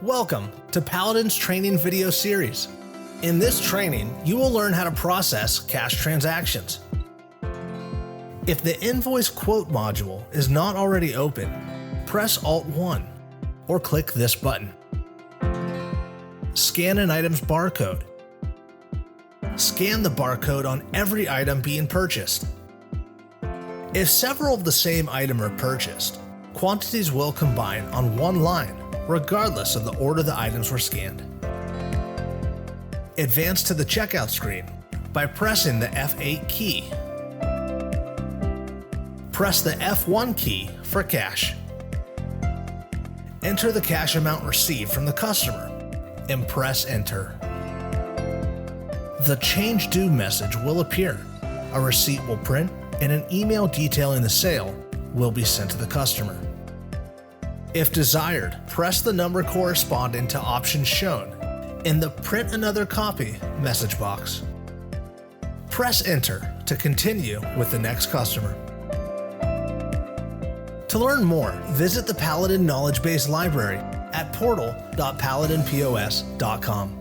Welcome to Paladin's training video series. In this training, you will learn how to process cash transactions. If the invoice quote module is not already open, press Alt-1 or click this button. Scan an item's barcode. Scan the barcode on every item being purchased. If several of the same item are purchased, quantities will combine on one line, regardless of the order the items were scanned. Advance to the checkout screen by pressing the F8 key. Press the F1 key for cash. Enter the cash amount received from the customer and press Enter. The Change Due message will appear. A receipt will print and an email detailing the sale will be sent to the customer. If desired, press the number corresponding to options shown in the Print Another Copy message box. Press Enter to continue with the next customer. To learn more, visit the Paladin Knowledge Base Library at portal.paladinpos.com.